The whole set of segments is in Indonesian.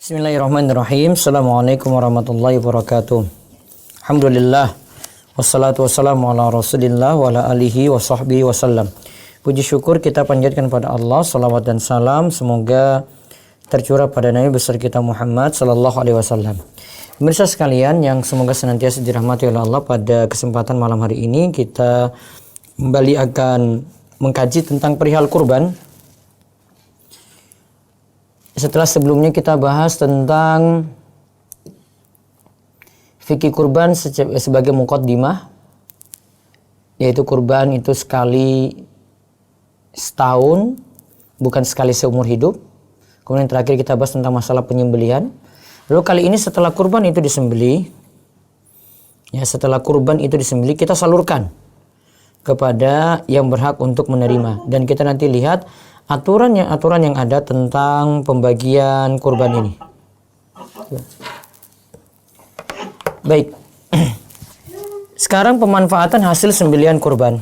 Bismillahirrahmanirrahim. Assalamualaikum warahmatullahi wabarakatuh. Alhamdulillah. Wassalatu wassalamu ala rasulillah wa ala alihi wa sahbihi wasallam. Puji syukur kita panjatkan pada Allah. Salawat dan salam semoga tercurah pada Nabi besar kita Muhammad sallallahu alaihi wasallam. Pemirsa sekalian yang semoga senantiasa dirahmati oleh Allah, pada kesempatan malam hari ini kita kembali akan mengkaji tentang perihal kurban. Setelah sebelumnya kita bahas tentang fikih kurban sebagai muqaddimah, yaitu kurban itu sekali setahun, bukan sekali seumur hidup. Kemudian terakhir kita bahas tentang masalah penyembelihan. Lalu kali ini setelah kurban itu disembelih, kita salurkan kepada yang berhak untuk menerima. Dan kita nanti lihat aturan yang ada tentang pembagian kurban ini. Baik. Sekarang pemanfaatan hasil sembelihan kurban.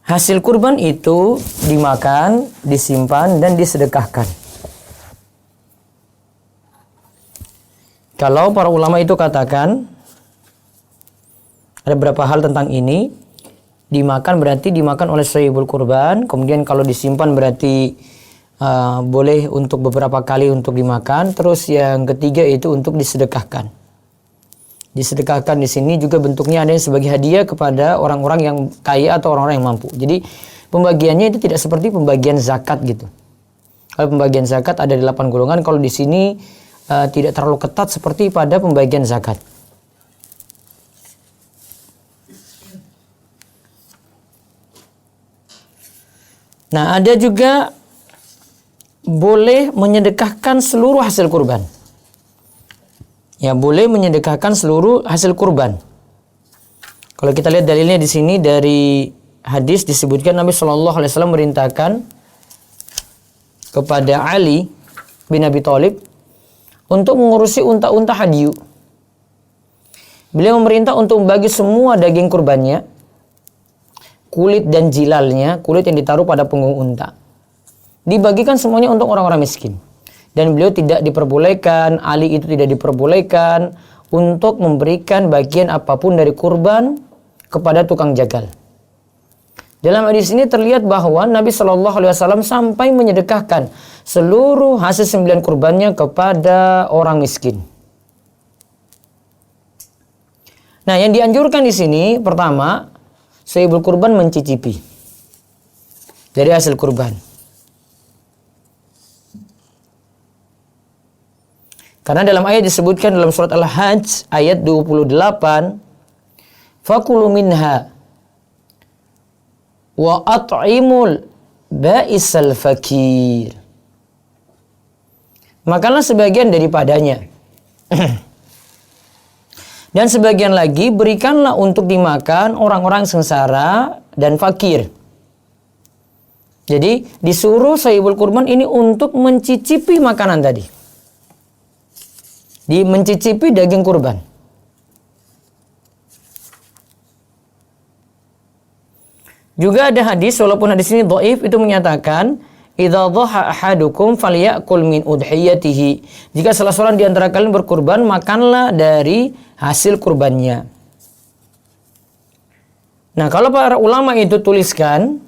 Hasil kurban itu dimakan, disimpan, dan disedekahkan. Kalau para ulama itu katakan ada beberapa hal tentang ini. Dimakan berarti dimakan oleh sahibul kurban. Kemudian kalau disimpan berarti boleh untuk beberapa kali untuk dimakan. Terus yang ketiga itu untuk disedekahkan. Disedekahkan di sini juga bentuknya ada yang sebagai hadiah kepada orang-orang yang kaya atau orang-orang yang mampu. Jadi pembagiannya itu tidak seperti pembagian zakat gitu. Kalau pembagian zakat ada 8 golongan. Kalau di sini tidak terlalu ketat seperti pada pembagian zakat. Nah, ada juga boleh menyedekahkan seluruh hasil kurban. Ya, boleh menyedekahkan seluruh hasil kurban. Kalau kita lihat dalilnya di sini dari hadis disebutkan Nabi Shallallahu Alaihi Wasallam merintahkan kepada Ali bin Abi Thalib untuk mengurusi unta-unta hadyu. Beliau memerintah untuk membagi semua daging kurbannya, kulit dan jilalnya, kulit yang ditaruh pada punggung unta, dibagikan semuanya untuk orang-orang miskin. Dan beliau tidak diperbolehkan, Ali itu tidak diperbolehkan untuk memberikan bagian apapun dari kurban kepada tukang jagal. Dalam hadis ini terlihat bahwa Nabi Shallallahu Alaihi Wasallam sampai menyedekahkan seluruh hasil sembelihan kurbannya kepada orang miskin. Nah, yang dianjurkan di sini pertama, sahibul kurban mencicipi dari hasil kurban. Karena dalam ayat disebutkan dalam surat Al-Hajj ayat 28, fakulu minha wa at'imul ba'isal fakir. Makanlah sebagian daripadanya. Dan sebagian lagi berikanlah untuk dimakan orang-orang sengsara dan fakir. Jadi disuruh sahibul kurban ini untuk mencicipi makanan tadi. Mencicipi daging kurban. Juga ada hadis, walaupun hadis ini dhaif, itu menyatakan idza dhaha ahadukum falyakul min udhiyatihi. Jika salah seorang di antara kalian berkurban, makanlah dari hasil kurbannya. Nah, kalau para ulama itu tuliskan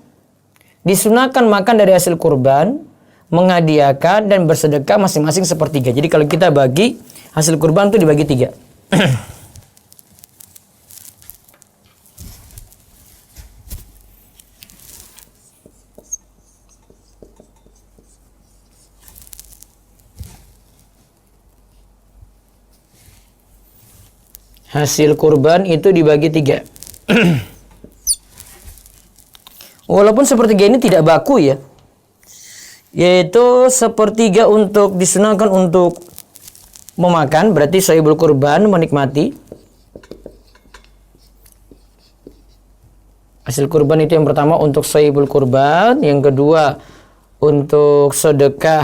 disunahkan makan dari hasil kurban, menghadiahkan dan bersedekah masing-masing sepertiga. Jadi kalau kita bagi hasil kurban itu dibagi 3. Hasil kurban itu dibagi 3. Walaupun sepertiga ini tidak baku ya. Yaitu sepertiga untuk disunahkan untuk memakan, berarti sahibul kurban menikmati. Hasil kurban itu yang pertama untuk sahibul kurban, yang kedua untuk sedekah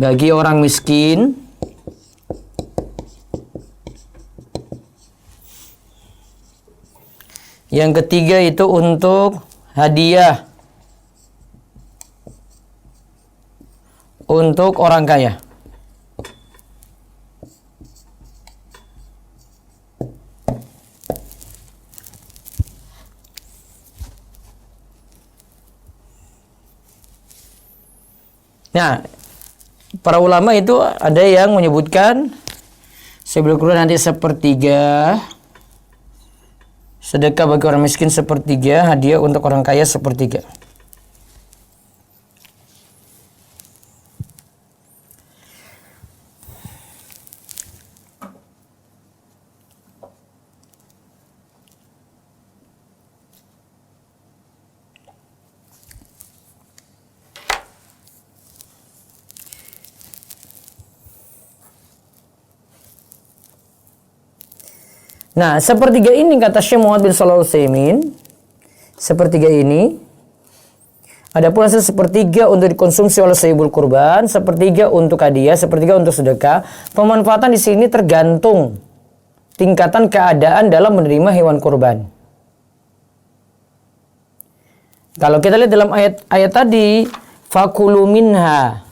bagi orang miskin, Yang ketiga itu untuk hadiah untuk orang kaya. Nah, para ulama itu ada yang menyebutkan sebelum kurban nanti sepertiga, sedekah bagi orang miskin sepertiga, hadiah untuk orang kaya sepertiga. Nah, sepertiga ini kata Syekh Muhammad bin Shalih Al-Utsaimin, sepertiga ini ada pula sepertiga untuk dikonsumsi oleh sahibul kurban, sepertiga untuk hadiah, sepertiga untuk sedekah. Pemanfaatan di sini tergantung tingkatan keadaan dalam menerima hewan kurban. Kalau kita lihat dalam ayat tadi, fakulu minha,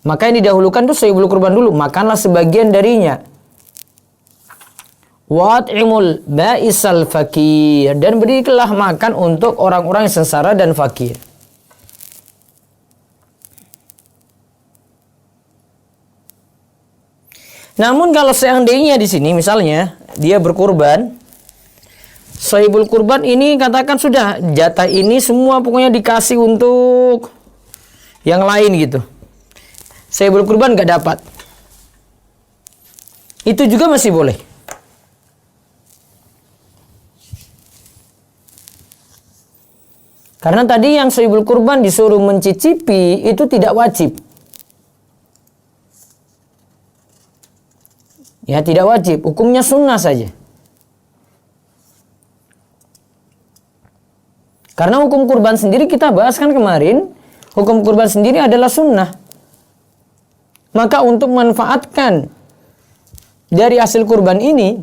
maka yang didahulukan itu sahibul kurban dulu, makanlah sebagian darinya. Wat'imul ba'isal fakir, dan berikanlah makan untuk orang-orang yang sengsara dan fakir. Namun kalau seandainya di sini misalnya dia berkurban, sahibul kurban ini katakan sudah jatah ini semua pokoknya dikasih untuk yang lain gitu. Sahibul kurban nggak dapat. Itu juga masih boleh. Karena tadi yang sahibul kurban disuruh mencicipi itu tidak wajib. Ya, tidak wajib. Hukumnya sunnah saja. Karena hukum kurban sendiri kita bahas kan kemarin. Hukum kurban sendiri adalah sunnah. Maka untuk manfaatkan dari hasil kurban ini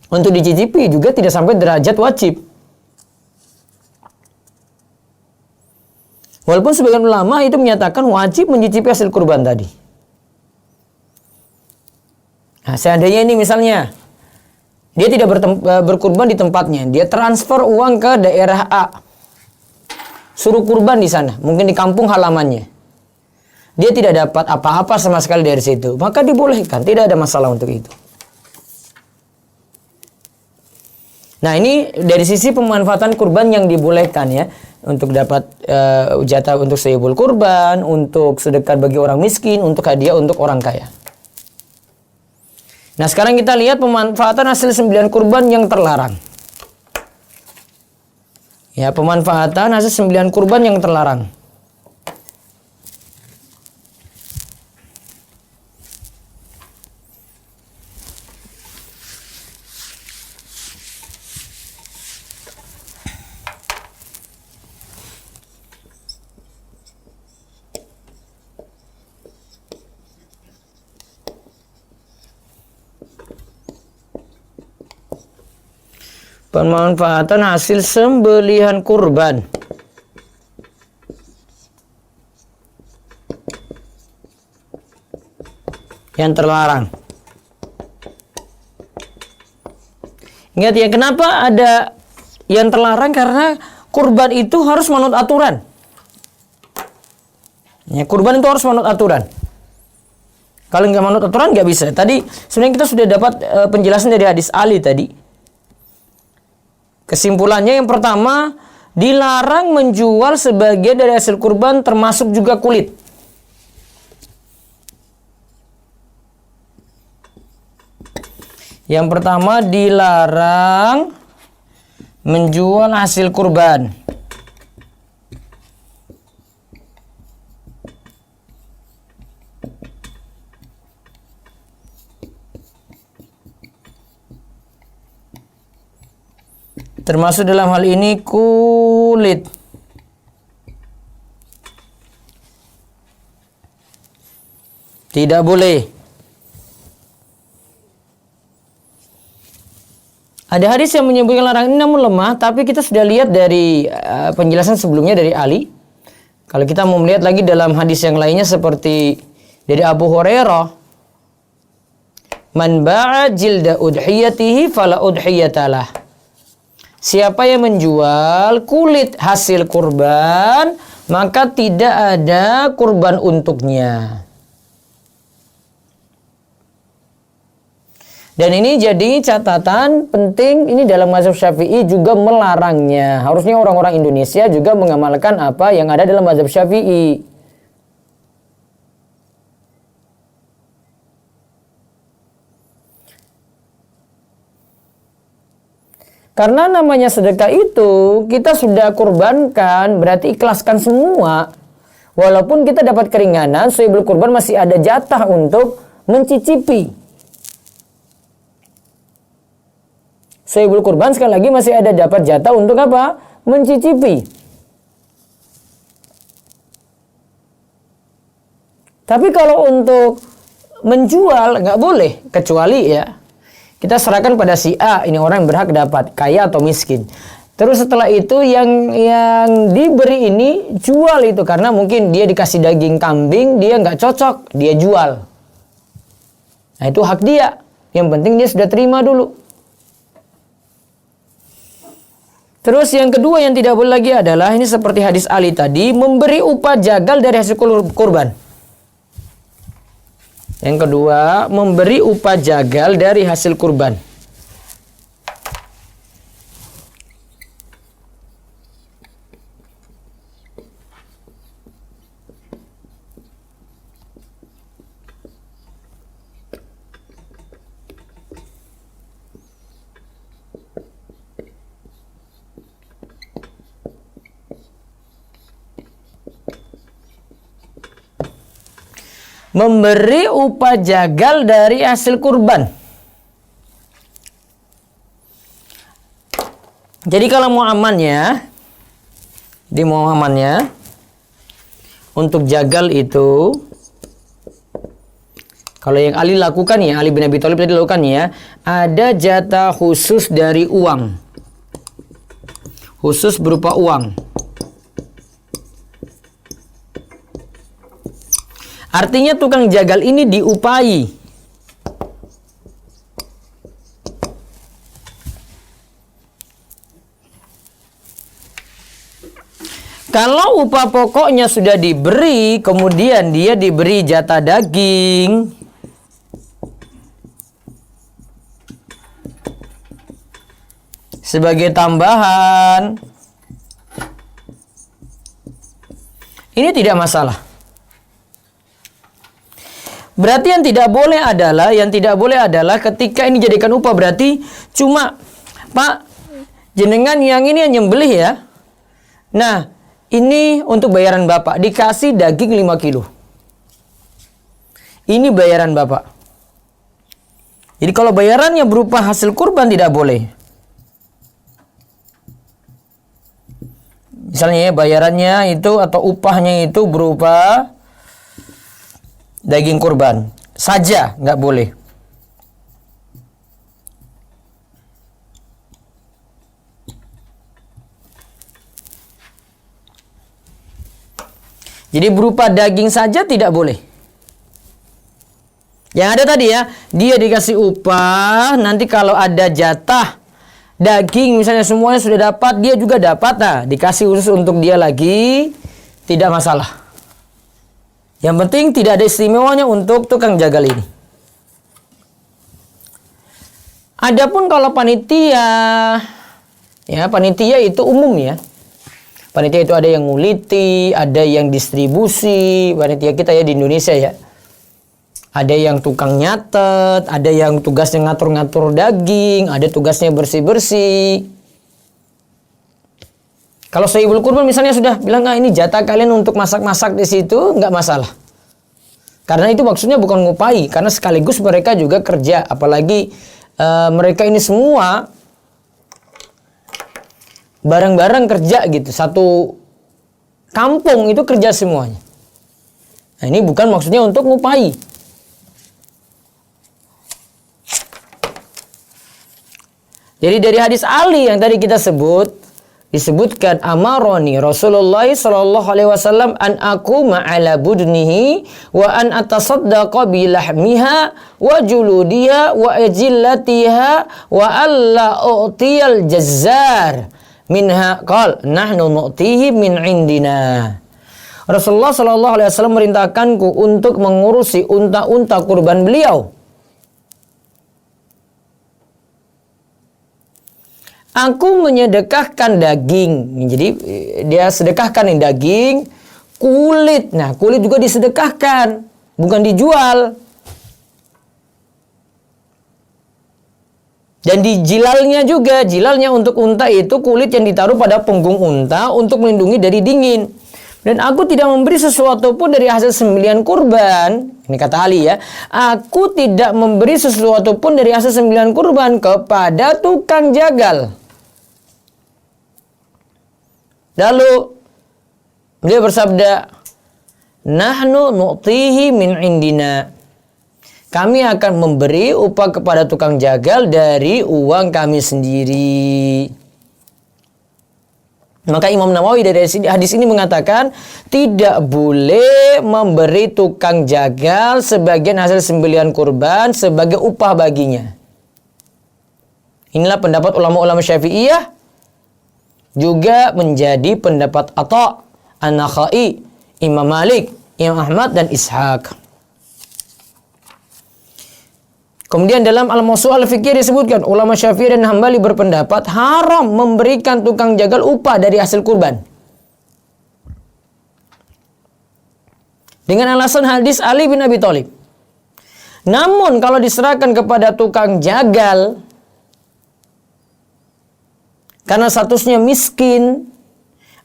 untuk dicicipi juga tidak sampai derajat wajib. Walaupun sebagian ulama itu menyatakan wajib mencicipi hasil kurban tadi. Nah, seandainya ini misalnya dia tidak berkurban di tempatnya, dia transfer uang ke daerah A, suruh kurban di sana, mungkin di kampung halamannya, dia tidak dapat apa-apa sama sekali dari situ, maka dibolehkan, tidak ada masalah untuk itu. Nah, ini dari sisi pemanfaatan kurban yang dibolehkan ya, untuk dapat jatah untuk sahibul kurban, untuk sedekah bagi orang miskin, untuk hadiah untuk orang kaya. Nah, sekarang kita lihat pemanfaatan hasil sembelihan kurban yang terlarang. Ya, pemanfaatan hasil sembelihan kurban yang terlarang. Pemanfaatan hasil sembelihan kurban yang terlarang. Ingat ya, kenapa ada yang terlarang? Karena kurban itu harus menurut aturan. Ya, kurban itu harus menurut aturan. Kalau nggak menurut aturan nggak bisa. Tadi sebenarnya kita sudah dapat penjelasan dari hadis Ali tadi. Kesimpulannya yang pertama, dilarang menjual sebagian dari hasil kurban termasuk juga kulit. Yang pertama, dilarang menjual hasil kurban. Termasuk dalam hal ini kulit. Tidak boleh. Ada hadis yang menyebutkan larangan ini namun lemah, tapi kita sudah lihat dari penjelasan sebelumnya dari Ali. Kalau kita mau melihat lagi dalam hadis yang lainnya seperti dari Abu Hurairah, man ba'a jilda udhiyatihi fala udhiyatalah. Siapa yang menjual kulit hasil kurban, maka tidak ada kurban untuknya. Dan ini jadi catatan penting, ini dalam mazhab Syafi'i juga melarangnya. Harusnya orang-orang Indonesia juga mengamalkan apa yang ada dalam mazhab Syafi'i. Karena namanya sedekah itu, kita sudah kurbankan, berarti ikhlaskan semua. Walaupun kita dapat keringanan, sahibul kurban masih ada jatah untuk mencicipi. Sahibul kurban sekali lagi masih ada dapat jatah untuk apa? Mencicipi. Tapi kalau untuk menjual, nggak boleh. Kecuali ya, kita serahkan pada si A, ini orang yang berhak dapat, kaya atau miskin. Terus setelah itu yang diberi ini jual itu, karena mungkin dia dikasih daging kambing, dia nggak cocok, dia jual. Nah itu hak dia. Yang penting dia sudah terima dulu. Terus yang kedua yang tidak boleh lagi adalah, ini seperti hadis Ali tadi, memberi upah jagal dari hasil kurban. Yang kedua, memberi upah jagal dari hasil kurban. Memberi upah jagal dari hasil kurban. Jadi kalau mau amannya, untuk jagal itu, kalau yang Ali lakukan ya, Ali bin Abi Thalib tadi lakukan ya, ada jatah khusus dari uang, khusus berupa uang. Artinya tukang jagal ini diupahi. Kalau upah pokoknya sudah diberi, kemudian dia diberi jatah daging, sebagai tambahan, ini tidak masalah. Berarti yang tidak boleh adalah ketika ini jadikan upah, berarti cuma, Pak, jenengan yang ini yang nyembelih ya. Nah, ini untuk bayaran Bapak, dikasih daging 5 kilo. Ini bayaran Bapak. Jadi kalau bayarannya berupa hasil kurban tidak boleh. Misalnya ya, bayarannya itu atau upahnya itu berupa daging kurban saja, nggak boleh. Jadi berupa daging saja tidak boleh. Yang ada tadi ya, dia dikasih upah, nanti kalau ada jatah daging misalnya semuanya sudah dapat, dia juga dapat, nah dikasih khusus untuk dia lagi, tidak masalah. Yang penting tidak ada istimewanya untuk tukang jagal ini. Adapun kalau panitia, ya panitia itu umum ya. Panitia itu ada yang nguliti, ada yang distribusi, panitia kita ya di Indonesia ya. Ada yang tukang nyatet, ada yang tugasnya ngatur-ngatur daging, ada tugasnya bersih-bersih. Kalau sahibul kurban misalnya sudah bilang, ini jatah kalian untuk masak-masak di situ, nggak masalah. Karena itu maksudnya bukan ngupahi, karena sekaligus mereka juga kerja. Apalagi mereka ini semua bareng-bareng kerja gitu. Satu kampung itu kerja semuanya. Nah ini bukan maksudnya untuk ngupahi. Jadi dari hadis Ali yang tadi kita sebut, disebutkan amaroni Rasulullah sallallahu alaihi wasallam an aquma ala budnihi wa an atasaddaqa bi lahmiha wa juludiha wa ajillatiha wa alla u'tiyal jazzar minha qal nahnu nu'tihi min indina. Rasulullah sallallahu alaihi wasallam merintahkanku untuk mengurusi unta-unta kurban beliau. Aku menyedekahkan daging. Jadi dia sedekahkan yang daging, kulit. Nah, kulit juga disedekahkan, bukan dijual. Dan di jilalnya juga, jilalnya untuk unta itu kulit yang ditaruh pada punggung unta untuk melindungi dari dingin. Dan aku tidak memberi sesuatu pun dari hasil sembelihan kurban. Ini kata Ali ya. Aku tidak memberi sesuatu pun dari hasil sembelihan kurban kepada tukang jagal. Lalu beliau bersabda, nahnu nu'tihi min indina. Kami akan memberi upah kepada tukang jagal dari uang kami sendiri. Maka Imam Nawawi dari hadis ini mengatakan tidak boleh memberi tukang jagal sebagian hasil sembelihan kurban sebagai upah baginya. Inilah pendapat ulama-ulama Syafi'iyah. Juga menjadi pendapat Atha, An-Nakhai, Imam Malik, Imam Ahmad dan Ishaq. Kemudian dalam Al-Mawsu' Al-Fiqh disebutkan ulama Syafi'i dan Hambali berpendapat haram memberikan tukang jagal upah dari hasil kurban. Dengan alasan hadis Ali bin Abi Thalib. Namun kalau diserahkan kepada tukang jagal karena statusnya miskin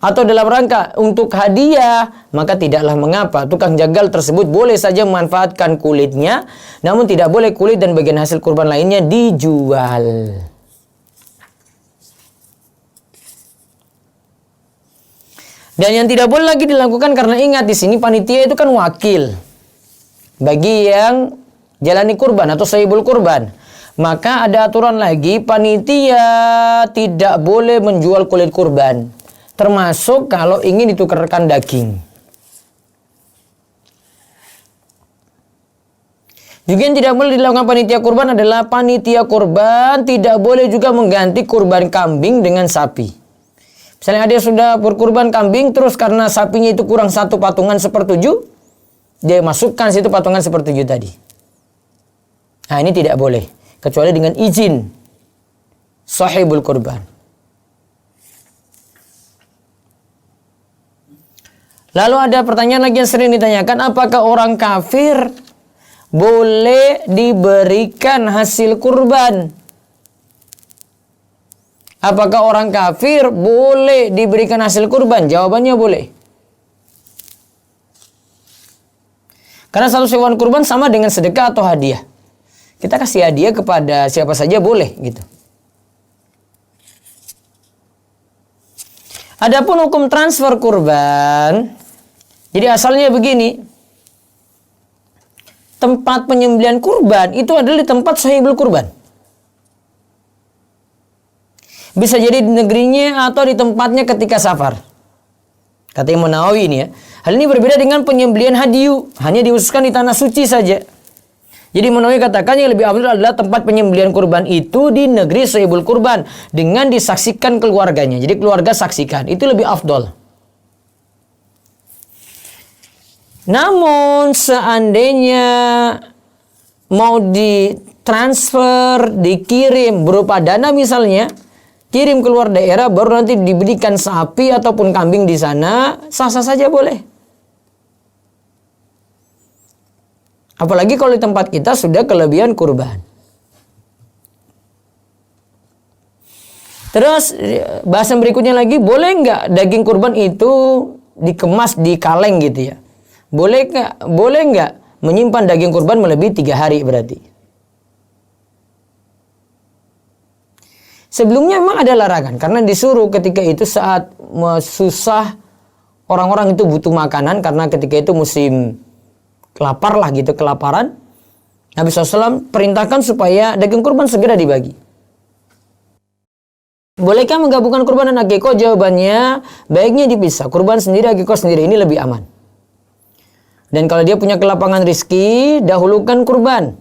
atau dalam rangka untuk hadiah, maka tidaklah mengapa. Tukang jagal tersebut boleh saja memanfaatkan kulitnya, namun tidak boleh kulit dan bagian hasil kurban lainnya dijual. Dan yang tidak boleh lagi dilakukan, karena ingat di sini panitia itu kan wakil bagi yang jalani kurban atau sahibul kurban. Maka ada aturan lagi, panitia tidak boleh menjual kulit kurban. Termasuk kalau ingin ditukarkan daging. Juga yang tidak boleh dilakukan panitia kurban adalah panitia kurban tidak boleh juga mengganti kurban kambing dengan sapi. Misalnya ada sudah berkurban kambing, terus karena sapinya itu kurang satu patungan sepertujuh, dia masukkan situ patungan sepertujuh tadi. Nah, ini tidak boleh. Kecuali dengan izin sahibul kurban. Lalu ada pertanyaan lagi yang sering ditanyakan, apakah orang kafir boleh diberikan hasil kurban? Apakah orang kafir boleh diberikan hasil kurban? Jawabannya boleh. Karena satu hewan kurban sama dengan sedekah atau hadiah. Kita kasih hadiah kepada siapa saja boleh gitu. Adapun hukum transfer kurban, jadi asalnya begini. Tempat penyembelihan kurban itu adalah di tempat sahibul kurban. Bisa jadi di negerinya atau di tempatnya ketika safar. Kata Imam Nawawi ini ya. Hal ini berbeda dengan penyembelihan hadiyu, hanya dihususkan di tanah suci saja. Jadi Nawawi katakan yang lebih afdal adalah tempat penyembelihan kurban itu di negeri sahibul kurban dengan disaksikan keluarganya. Jadi keluarga saksikan, itu lebih afdal. Namun seandainya mau ditransfer, dikirim berupa dana misalnya, kirim keluar daerah baru nanti diberikan sapi ataupun kambing di sana, sah-sah saja boleh. Apalagi kalau di tempat kita sudah kelebihan kurban. Terus bahasan berikutnya lagi, boleh nggak daging kurban itu dikemas di kaleng gitu ya? Boleh nggak menyimpan daging kurban melebihi 3 hari berarti? Sebelumnya memang ada larangan karena disuruh ketika itu saat susah, orang-orang itu butuh makanan karena ketika itu musim lapar lah gitu, kelaparan. Nabi SAW perintahkan supaya daging kurban segera dibagi. Bolehkah menggabungkan kurban dan akikoh? Jawabannya, baiknya dipisah. Kurban sendiri, akikoh sendiri. Ini lebih aman. Dan kalau dia punya kelapangan rizki, dahulukan kurban.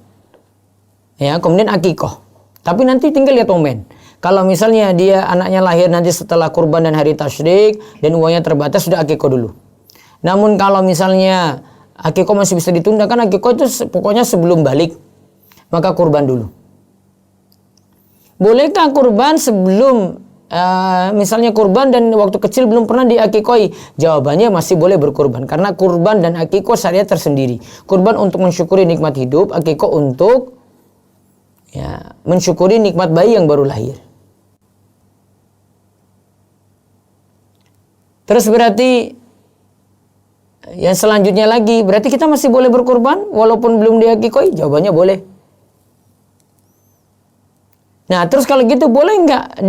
Ya, kemudian akikoh. Tapi nanti tinggal lihat momen. Kalau misalnya dia anaknya lahir nanti setelah kurban dan hari tasyrik, dan uangnya terbatas, sudah akikoh dulu. Namun kalau misalnya akikoh masih bisa ditunda, kan akikoh itu pokoknya sebelum balik, maka kurban dulu. Bolehkah kurban sebelum misalnya kurban dan waktu kecil belum pernah diakikoi? Jawabannya masih boleh berkurban, karena kurban dan akikoh syariat tersendiri. Kurban untuk mensyukuri nikmat hidup, akikoh untuk mensyukuri nikmat bayi yang baru lahir. Terus berarti yang selanjutnya lagi, berarti kita masih boleh berkurban walaupun belum diakikoi? Jawabannya boleh. Nah, terus kalau gitu boleh nggak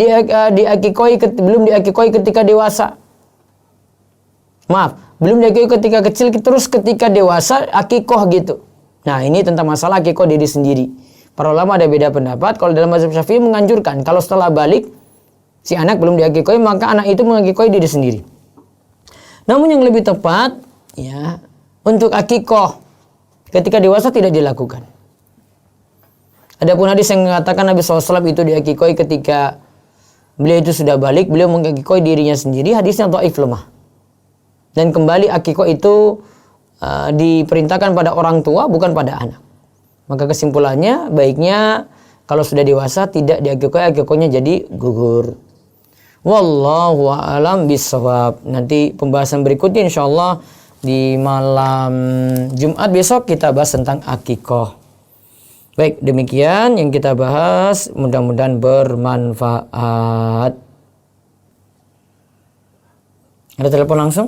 belum diakikoi ketika dewasa? Maaf, belum diakikoi ketika kecil, terus ketika dewasa akikoh gitu. Nah, ini tentang masalah akikoh diri sendiri. Para ulama ada beda pendapat. Kalau dalam mazhab Syafi'i menganjurkan, kalau setelah balik si anak belum diakikoi, maka anak itu mengakikoi diri sendiri. Namun yang lebih tepat, untuk akikoh ketika dewasa tidak dilakukan. Adapun hadis yang mengatakan Nabi SAW itu diakikoi ketika beliau itu sudah balik, beliau mengakikoi dirinya sendiri, hadisnya dhaif, lemah. Dan kembali akikoi itu diperintahkan pada orang tua, bukan pada anak. Maka kesimpulannya, baiknya kalau sudah dewasa tidak diakikoi, akikoinya jadi gugur. Wallahu a'lam bishawab. Nanti pembahasan berikutnya insyaallah di malam Jumat besok kita bahas tentang akikoh. Baik, demikian yang kita bahas, mudah-mudahan bermanfaat. Ada telepon langsung?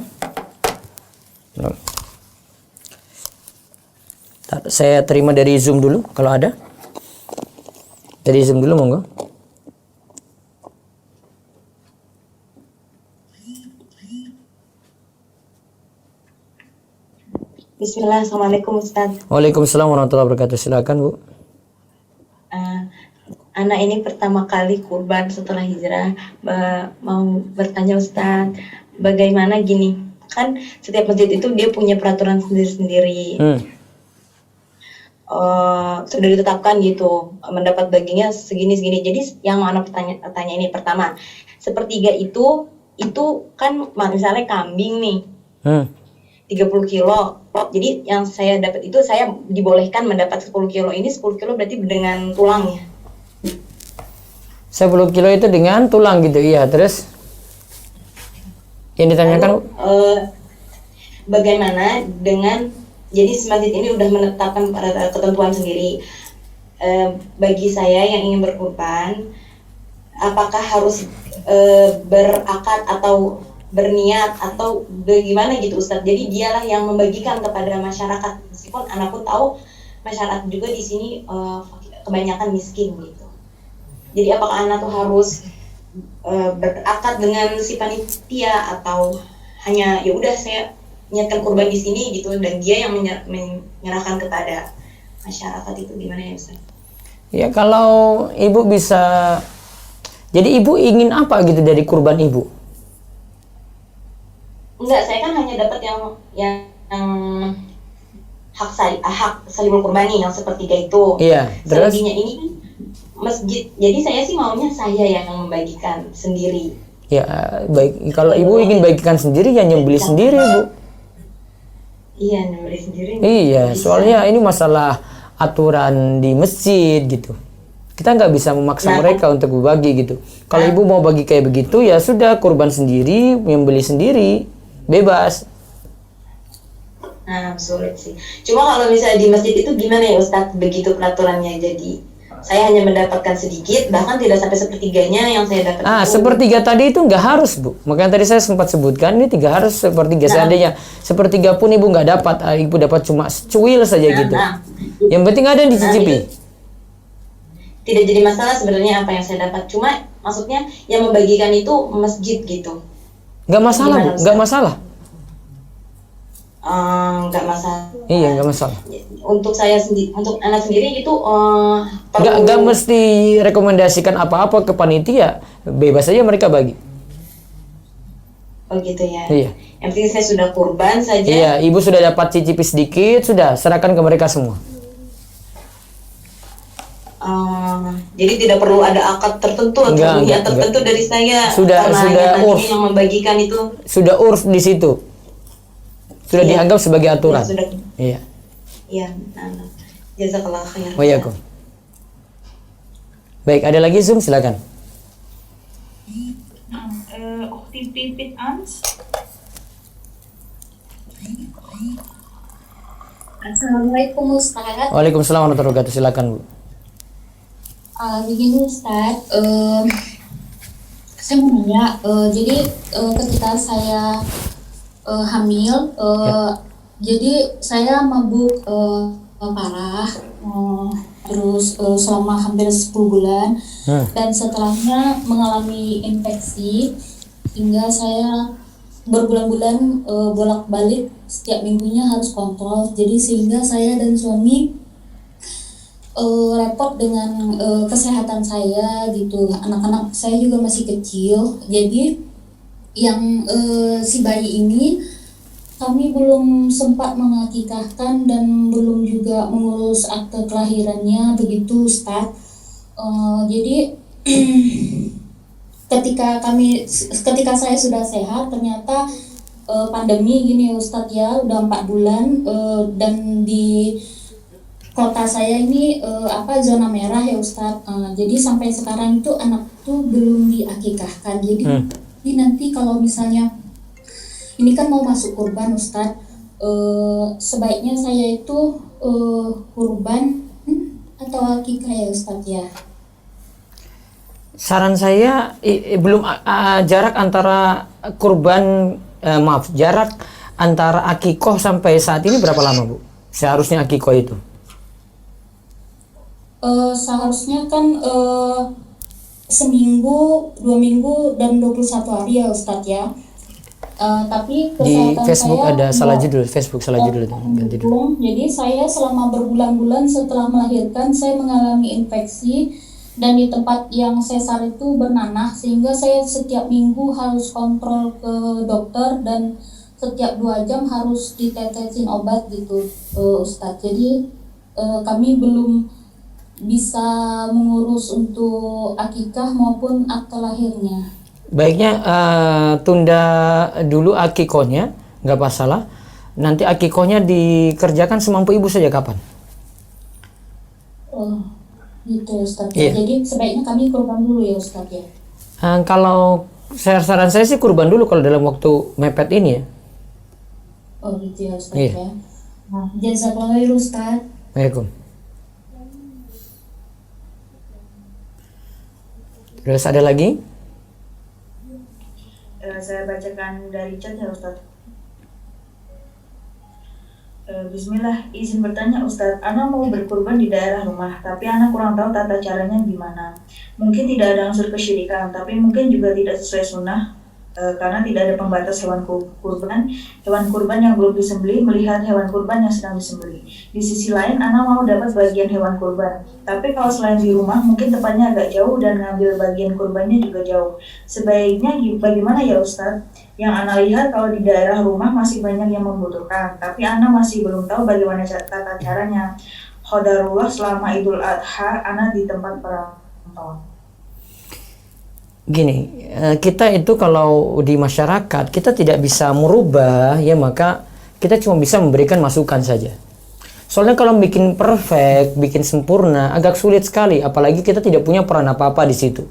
Saya terima dari Zoom dulu, kalau ada. Dari Zoom dulu, monggo. Bismillah, Assalamualaikum Ustaz. Waalaikumsalam warahmatullahi wabarakatuh. Silakan, Bu. Anak ini pertama kali kurban setelah hijrah. Mau bertanya Ustaz, bagaimana gini? Kan setiap masjid itu dia punya peraturan sendiri-sendiri. Sudah ditetapkan gitu, mendapat dagingnya segini-segini. Jadi yang mau anak tanya ini, pertama, sepertiga itu kan misalnya kambing nih. 30 kilo. Jadi yang saya dapat itu, saya dibolehkan mendapat 10 kilo. Ini 10 kilo berarti dengan tulangnya. 10 kilo itu dengan tulang gitu, iya. Terus yang ditanyakan, bagaimana dengan, jadi masjid ini udah menetapkan ketentuan sendiri. Bagi saya yang ingin berkurban, apakah harus berakad atau berniat atau bagaimana gitu Ustadz? Jadi dialah yang membagikan kepada masyarakat, meskipun anak pun tahu masyarakat juga di sini kebanyakan miskin gitu. Jadi apakah anak tuh harus berakad dengan si panitia atau hanya ya udah saya niatkan kurban di sini gitu, dan dia yang menyerahkan kepada masyarakat, itu gimana ya Ustaz? Ya kalau ibu bisa, jadi ibu ingin apa gitu dari kurban ibu? Enggak, saya kan hanya dapat yang hak salibul kurbani yang sepertiga itu. Iya, terus? Selebihnya ini kan masjid. Jadi saya sih maunya saya yang membagikan sendiri. Ya baik, kalau ibu ingin bagikan sendiri ya nyembeli sendiri, Bu. Iya, nyembeli sendiri. Iya, bisa. soalnya ini masalah aturan di masjid gitu. Kita nggak bisa memaksa mereka untuk berbagi gitu. Kalau ibu mau bagi kayak begitu, ya sudah, kurban sendiri, nyembeli sendiri, bebas. Nah, sulit sih. Cuma kalau misalnya di masjid itu gimana ya Ustadz, begitu peraturannya, jadi saya hanya mendapatkan sedikit, bahkan tidak sampai sepertiganya yang saya dapat. Sepertiga tadi itu nggak harus, Bu. Makanya tadi saya sempat sebutkan, ini tidak harus sepertiga. Seandainya sepertiga pun ibu nggak dapat, ibu dapat cuma secuil saja gitu. Yang penting ada yang dicicipi. Tidak jadi masalah sebenarnya apa yang saya dapat. Cuma maksudnya yang membagikan itu masjid gitu. Nggak masalah, Bu. Nggak masalah. Nggak masalah. Iya, nggak masalah. untuk saya sendiri, untuk anak sendiri itu Nggak mesti rekomendasikan apa-apa ke panitia, bebas saja mereka bagi. Oh gitu ya. Iya. Yang penting saya sudah kurban saja. Iya, ibu sudah dapat cicipi sedikit, sudah serahkan ke mereka semua. Jadi tidak perlu ada akad tertentu atau niat tertentu dari saya. Sudah nanti yang membagikan itu sudah urf di situ. Sudah dianggap sebagai aturan. Ya, sudah. Iya. Iya. Jazakallah khair. Waalaikum. Baik, ada lagi Zoom, silakan. Ukti Pipit Ans. Assalamualaikum Ustaz. Waalaikumsalam warahmatullahi wabarakatuh. Silakan Bu. Begini Ustaz, saya mau nanya, jadi ketika saya hamil, jadi saya mabuk parah, terus selama hampir 10 bulan, dan setelahnya mengalami infeksi, hingga saya berbulan-bulan bolak-balik setiap minggunya harus kontrol, jadi sehingga saya dan suami repot dengan kesehatan saya gitu. Anak-anak saya juga masih kecil, jadi yang si bayi ini kami belum sempat mengakikahkan dan belum juga mengurus akte kelahirannya begitu Ustaz. Jadi ketika saya sudah sehat, ternyata pandemi gini Ustaz ya, udah 4 bulan, dan di kota saya ini zona merah ya Ustaz. Jadi sampai sekarang itu anak tuh belum diakikahkan. Jadi nanti kalau misalnya ini kan mau masuk kurban Ustaz, sebaiknya saya itu kurban atau akikah ya Ustaz ya? Saran saya belum jarak antara kurban jarak antara akikoh sampai saat ini berapa lama Bu? Seharusnya akikoh itu? Seharusnya kan seminggu, 2 minggu, dan 21 hari ya Ustadz ya. Tapi di kesehatan Facebook saya ada salah judul, Facebook salah judul itu, ganti dulu. Jadi saya selama berbulan-bulan setelah melahirkan saya mengalami infeksi, dan di tempat yang sesar itu bernanah, sehingga saya setiap minggu harus kontrol ke dokter dan setiap 2 jam harus ditetesin obat gitu Ustadz. Jadi kami belum bisa mengurus untuk akikah maupun akte lahirnya. Baiknya tunda dulu akikohnya, nggak masalah. Nanti akikohnya dikerjakan semampu ibu saja kapan? Oh, gitu Ustaz. Iya. Jadi sebaiknya kami kurban dulu ya Ustaz ya. Kalau saran saya sih kurban dulu kalau dalam waktu mepet ini ya. Oh gitu ya Ustaz Iya. ya. Nah, jazakallah khairan Ustaz. Waalaikumsalam. Terus ada lagi? Saya bacakan dari chat ya Ustaz. Bismillah, izin bertanya Ustaz, Ana mau berkurban di daerah rumah, tapi Ana kurang tahu tata caranya gimana. Mungkin tidak ada unsur kesyirikan, tapi mungkin juga tidak sesuai sunnah, karena tidak ada pembatas hewan kurban yang belum disembelih melihat hewan kurban yang sedang disembelih. Di sisi lain, Ana mau dapat bagian hewan kurban, tapi kalau selain di rumah mungkin tempatnya agak jauh dan ngambil bagian kurbannya juga jauh. Sebaiknya bagaimana ya Ustadz? Yang Ana lihat kalau di daerah rumah masih banyak yang membutuhkan, tapi Ana masih belum tahu bagaimana tata caranya. Qadarullah selama Idul Adha Ana di tempat perantauan. Gini, kita itu kalau di masyarakat kita tidak bisa merubah ya, maka kita cuma bisa memberikan masukan saja. Soalnya kalau bikin perfect, bikin sempurna agak sulit sekali, apalagi kita tidak punya peran apa-apa di situ.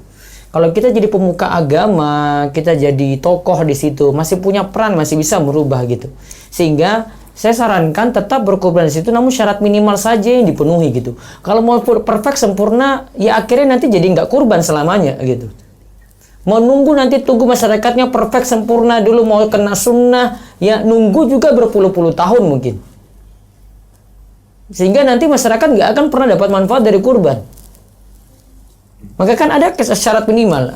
Kalau kita jadi pemuka agama, kita jadi tokoh di situ, masih punya peran, masih bisa merubah gitu. Sehingga saya sarankan tetap berkorban di situ, namun syarat minimal saja yang dipenuhi gitu. Kalau mau perfect sempurna, ya akhirnya nanti jadi nggak kurban selamanya gitu. Mau nunggu nanti tunggu masyarakatnya perfect sempurna dulu, mau kena sunnah ya nunggu juga berpuluh-puluh tahun mungkin, sehingga nanti masyarakat nggak akan pernah dapat manfaat dari kurban. Maka kan ada syarat minimal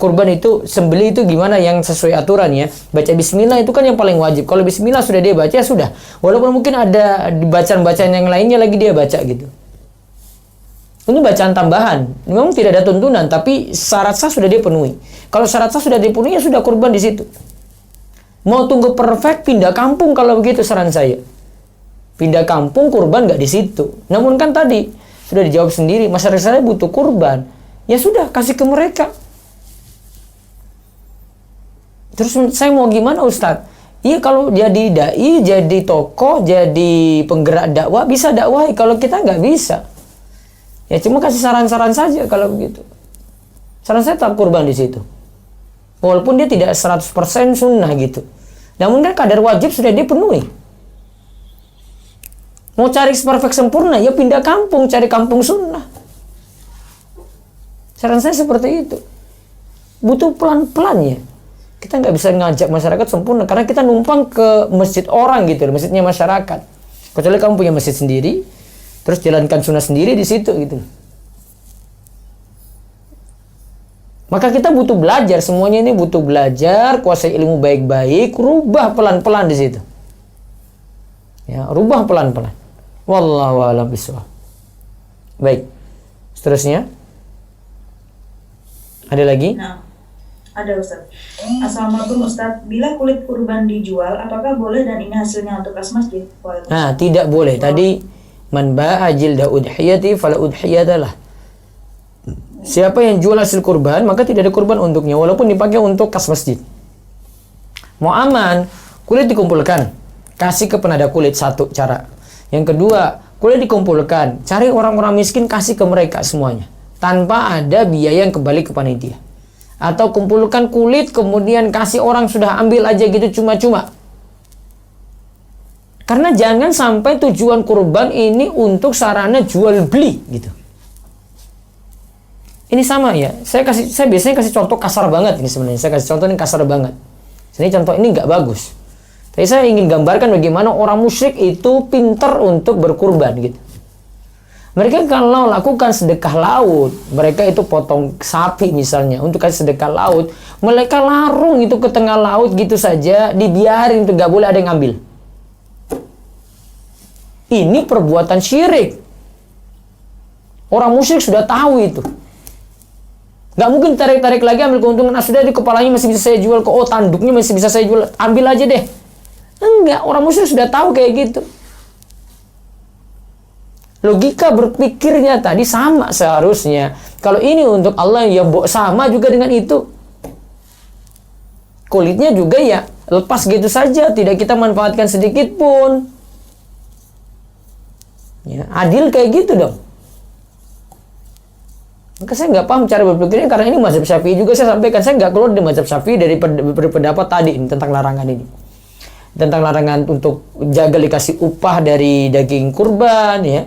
kurban itu sembelih itu gimana yang sesuai aturannya. Baca bismillah itu kan yang paling wajib. Kalau bismillah sudah dia baca ya sudah. Walaupun mungkin ada bacaan-bacaan yang lainnya lagi dia baca gitu. Itu bacaan tambahan. Memang tidak ada tuntunan tapi syarat sah sudah dia penuhi. Kalau syarat sah sudah dipenuhi ya sudah kurban di situ. Mau tunggu perfect pindah kampung kalau begitu saran saya. Pindah kampung kurban nggak di situ. Namun kan tadi sudah dijawab sendiri, masyarakat saya butuh kurban. Ya sudah, kasih ke mereka. Terus saya mau gimana Ustadz? Iya kalau jadi dai, jadi tokoh, jadi penggerak dakwah, bisa dakwahi. Kalau kita nggak bisa. Ya cuma kasih saran-saran saja kalau begitu. Saran saya tetap kurban di situ. Walaupun dia tidak 100% sunnah gitu. Namun kan kadar wajib sudah dipenuhi. Mau cari perfect sempurna, ya pindah kampung, cari kampung sunnah. Saran saya seperti itu. Butuh pelan-pelan ya. Kita nggak bisa ngajak masyarakat sempurna, karena kita numpang ke masjid orang gitu, masjidnya masyarakat. Kecuali kamu punya masjid sendiri, terus jalankan sunnah sendiri di situ gitu. Maka kita butuh belajar, semuanya ini butuh belajar, kuasai ilmu baik-baik, rubah pelan-pelan di situ. Ya, rubah pelan-pelan. Wallahu a'lam bishawab. Baik. Seterusnya. Ada lagi? Nah, ada Ustaz. Assalamualaikum Ustaz. Bila kulit kurban dijual, apakah boleh dan ini hasilnya untuk kas masjid? Nah, tidak boleh. Tadi man ba'a jilda udhiyati fala udhiyatalah. Siapa yang jual hasil kurban, maka tidak ada kurban untuknya walaupun dipakai untuk kas masjid. Mau aman, kulit dikumpulkan, kasih ke penada kulit, satu cara. Yang kedua, kulit dikumpulkan, cari orang-orang miskin, kasih ke mereka semuanya tanpa ada biaya yang kembali ke panitia. Atau kumpulkan kulit kemudian kasih orang, sudah ambil aja gitu cuma-cuma. Karena jangan sampai tujuan kurban ini untuk sarana jual beli gitu. Ini sama ya. Saya biasanya kasih contoh kasar banget ini sebenarnya. Saya kasih contoh ini kasar banget. Ini contoh ini nggak bagus. Tapi saya ingin gambarkan bagaimana orang musyrik itu pintar untuk berkurban gitu. Mereka kalau lakukan sedekah laut, mereka itu potong sapi misalnya untuk kasih sedekah laut, mereka larung itu ke tengah laut gitu saja, dibiarin itu nggak boleh ada yang ngambil. Ini perbuatan syirik. Orang musyrik sudah tahu itu. Nggak mungkin tarik-tarik lagi ambil keuntungan. Sudah di kepalanya masih bisa saya jual kok. Oh tanduknya masih bisa saya jual. Ambil aja deh. Enggak, orang musyrik sudah tahu kayak gitu. Logika berpikirnya tadi sama seharusnya. Kalau ini untuk Allah ya sama juga dengan itu. Kulitnya juga ya lepas gitu saja, tidak kita manfaatkan sedikit pun. Ya, adil kayak gitu dong. Maka saya nggak paham cara berpikirnya, karena ini mazhab Syafi'i juga saya sampaikan. Saya nggak keluar dari mazhab Syafi'i dari pendapat tadi ini, tentang larangan ini. Tentang larangan untuk jaga dikasih upah dari daging kurban ya.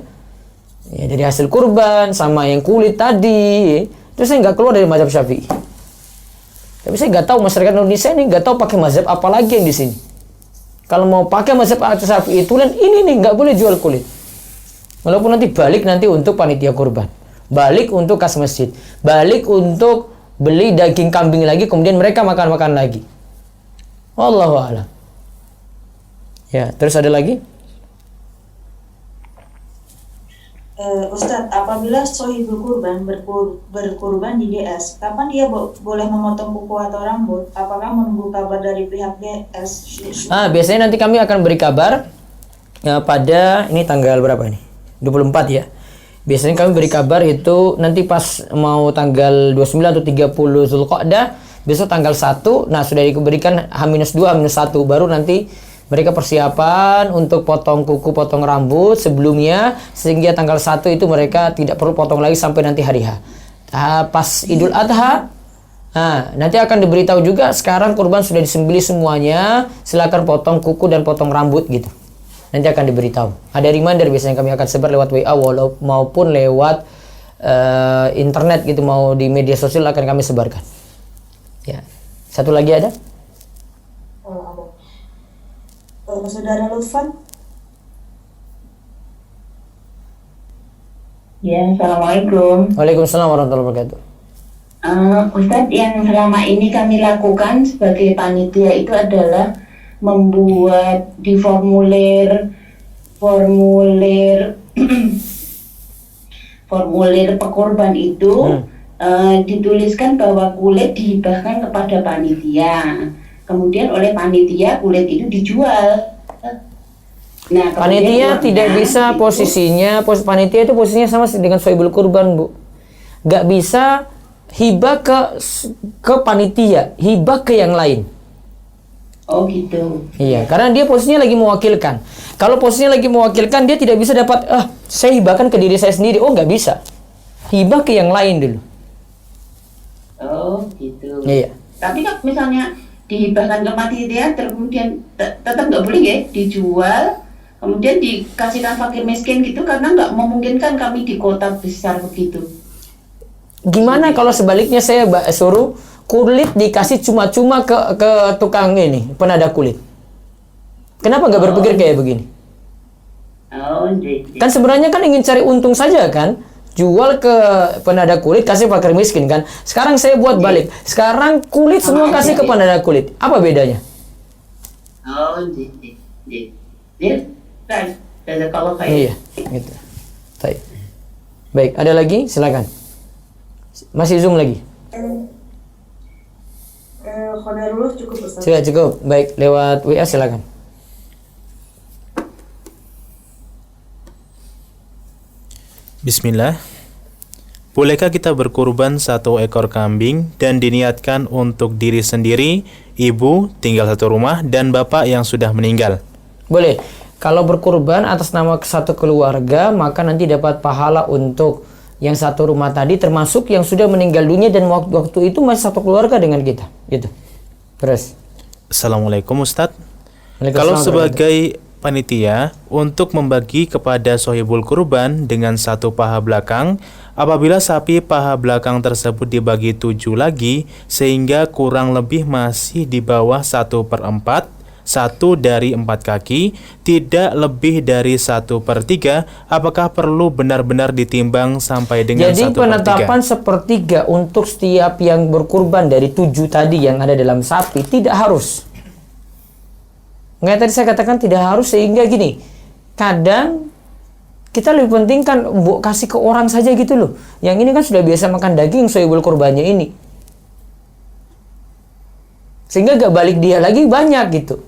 Ya, dari hasil kurban sama yang kulit tadi ya. Terus saya nggak keluar dari mazhab Syafi'i. Tapi saya nggak tahu masyarakat Indonesia ini nggak tahu pakai mazhab apa lagi yang di sini. Kalau mau pakai mazhab Syafi'i itu ini nih nggak boleh jual kulit. Walaupun nanti balik nanti untuk panitia kurban, balik untuk kas masjid, balik untuk beli daging kambing lagi, kemudian mereka makan-makan lagi. Wallahu a'lam. Ya, terus ada lagi? Ustadz, apabila sohibul kurban berkurban di DS, kapan dia boleh memotong kuku atau rambut? Apakah menunggu kabar dari pihak DS? Biasanya nanti kami akan beri kabar pada ini tanggal berapa ini? 24 ya. Biasanya kami beri kabar itu nanti pas mau tanggal 29 atau 30 Zulqa'dah, besok tanggal 1. Nah, sudah diberikan H-2, H-1 baru nanti mereka persiapan untuk potong kuku, potong rambut sebelumnya, sehingga tanggal 1 itu mereka tidak perlu potong lagi sampai nanti hari H. Pas Idul Adha, nanti akan diberitahu juga sekarang kurban sudah disembelih semuanya, silakan potong kuku dan potong rambut gitu. Nanti akan diberitahu. Ada reminder biasanya kami akan sebar lewat WA maupun lewat internet gitu, mau di media sosial akan kami sebarkan. Ya. Satu lagi ada? Saudara Lutfan. Ya, Assalamualaikum. Waalaikumsalam warahmatullahi wabarakatuh. Ustadz, yang selama ini kami lakukan sebagai panitia itu adalah membuat di formulir formulir pekurban itu dituliskan bahwa kulit dihibahkan kepada panitia. Kemudian oleh panitia kulit itu dijual. Nah, Panitia tidak bisa posisinya, panitia itu posisinya sama dengan sohibul kurban, Bu. Gak bisa hibah ke panitia, hibah ke yang lain. Oh gitu. Iya, karena dia posisinya lagi mewakilkan. Kalau posisinya lagi mewakilkan, dia tidak bisa dapat, saya hibahkan ke diri saya sendiri. Oh, nggak bisa. Hibah ke yang lain dulu. Oh gitu. Iya. Tapi kalau misalnya dihibahkan ke panitia, kemudian tetap nggak boleh ya dijual, kemudian dikasihkan fakir miskin gitu, karena nggak memungkinkan kami di kota besar begitu. Gimana kalau sebaliknya saya suruh kulit dikasih cuma-cuma ke tukang ini, penada kulit? Kenapa nggak berpikir kayak begini? Oh, jadi. Kan sebenarnya kan ingin cari untung saja kan? Jual ke penada kulit, kasih fakir miskin kan? Sekarang saya buat balik. Sekarang kulit semua kasih ke penada kulit. Apa bedanya? Oh, jadi. Dan kalau kayak Iya, gitu. Baik, ada lagi? Silakan. Masih Zoom lagi? Khodarullah cukup Ustaz. Sudah cukup. Baik, lewat WA silakan. Bismillah. Bolehkah kita berkurban 1 ekor kambing dan diniatkan untuk diri sendiri, ibu tinggal satu rumah, dan bapak yang sudah meninggal? Boleh. Kalau berkurban atas nama satu keluarga, maka nanti dapat pahala untuk yang satu rumah tadi, termasuk yang sudah meninggal dunia dan waktu itu masih satu keluarga dengan kita. Gitu. Terus. Assalamualaikum Ustadz. Waalaikumsalam Kalau warahmatullahi sebagai panitia untuk membagi kepada sohibul kurban dengan 1 paha belakang, apabila sapi paha belakang tersebut dibagi 7 lagi, sehingga kurang lebih masih di bawah 1/4, 1 dari 4 kaki, tidak lebih dari 1/3, apakah perlu benar-benar ditimbang sampai dengan 1/3? Jadi penetapan 1/3 untuk setiap yang berkurban dari 7 tadi yang ada dalam sapi tidak harus. Nggak, tadi saya katakan tidak harus, sehingga gini, kadang kita lebih penting kan kasih ke orang saja gitu loh. Yang ini kan sudah biasa makan daging sohibul kurbannya ini, sehingga gak balik dia lagi banyak gitu.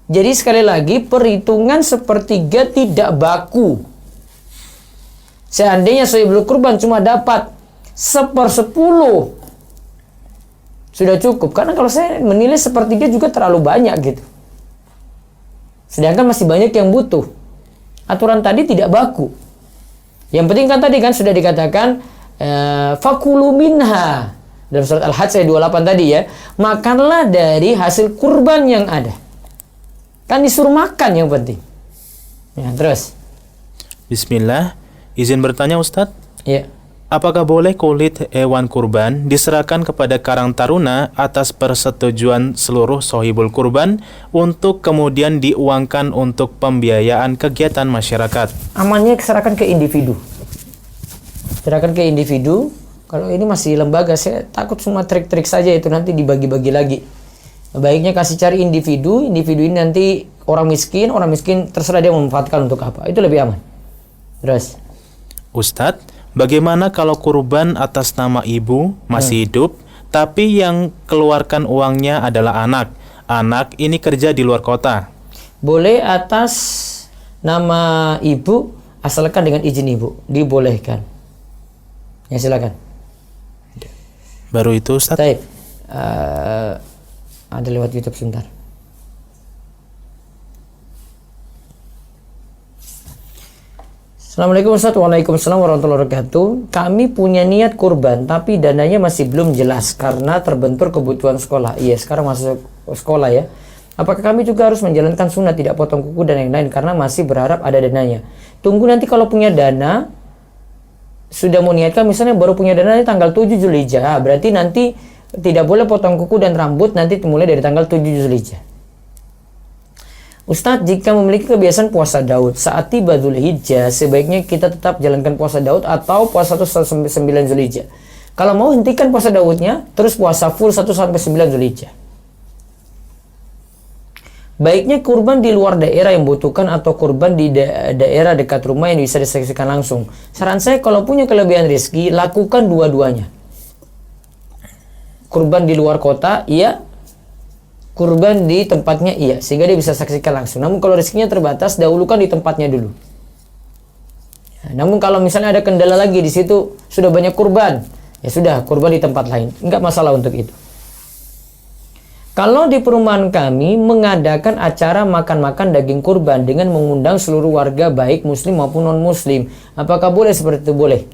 Jadi sekali lagi, perhitungan 1/3 tidak baku. Seandainya sohibul kurban cuma dapat 1/10 sudah cukup. Karena kalau saya menilai 1/3 juga terlalu banyak gitu. Sedangkan masih banyak yang butuh. Aturan tadi tidak baku. Yang penting kan tadi kan sudah dikatakan fakulu minha dalam surat Al-Hajj ayat 28 tadi ya. Makanlah dari hasil kurban yang ada. Kan disuruh makan yang penting. Ya, terus. Bismillah. Izin bertanya Ustadz. Ya. Apakah boleh kulit hewan kurban diserahkan kepada Karang Taruna atas persetujuan seluruh sohibul kurban untuk kemudian diuangkan untuk pembiayaan kegiatan masyarakat? Amannya serahkan ke individu. Serahkan ke individu. Kalau ini masih lembaga, saya takut semua trik-trik saja itu nanti dibagi-bagi lagi. Baiknya kasih cari individu ini nanti orang miskin terserah dia memanfaatkan untuk apa. Itu lebih aman. Terus. Ustadz, bagaimana kalau kurban atas nama ibu masih hidup, tapi yang keluarkan uangnya adalah anak? Anak ini kerja di luar kota. Boleh atas nama ibu, asalkan dengan izin ibu. Dibolehkan. Ya, silakan. Baru itu Ustadz. Baik. Ada lewat YouTube sebentar. Assalamualaikum Ustaz. Waalaikumsalam warahmatullahi wabarakatuh. Kami punya niat kurban, tapi dananya masih belum jelas karena terbentur kebutuhan sekolah. Iya, sekarang masuk sekolah ya. Apakah kami juga harus menjalankan sunnah tidak potong kuku dan yang lain karena masih berharap ada dananya? Tunggu nanti kalau punya dana, sudah mau niatkan misalnya baru punya dana di tanggal 7 Zulhijjah. Berarti nanti tidak boleh potong kuku dan rambut nanti mulai dari tanggal 7 Zulhijjah. Ustadz, jika memiliki kebiasaan puasa Daud, saat tiba Dzulhijjah, sebaiknya kita tetap jalankan puasa Daud atau puasa 1 sampai 9 Dzulhijjah. Kalau mau, hentikan puasa Daudnya, terus puasa full 1 sampai 9 Dzulhijjah. Baiknya kurban di luar daerah yang butuhkan atau kurban di daerah dekat rumah yang bisa disaksikan langsung. Saran saya, kalau punya kelebihan rezeki, lakukan dua-duanya. Kurban di luar kota, iya. Kurban di tempatnya, iya. Sehingga dia bisa saksikan langsung. Namun kalau rezekinya terbatas, dahulukan di tempatnya dulu. Namun kalau misalnya ada kendala lagi di situ, sudah banyak kurban, ya sudah, kurban di tempat lain. Enggak masalah untuk itu. Kalau di perumahan kami mengadakan acara makan-makan daging kurban dengan mengundang seluruh warga baik muslim maupun non-muslim, apakah boleh seperti itu? Boleh.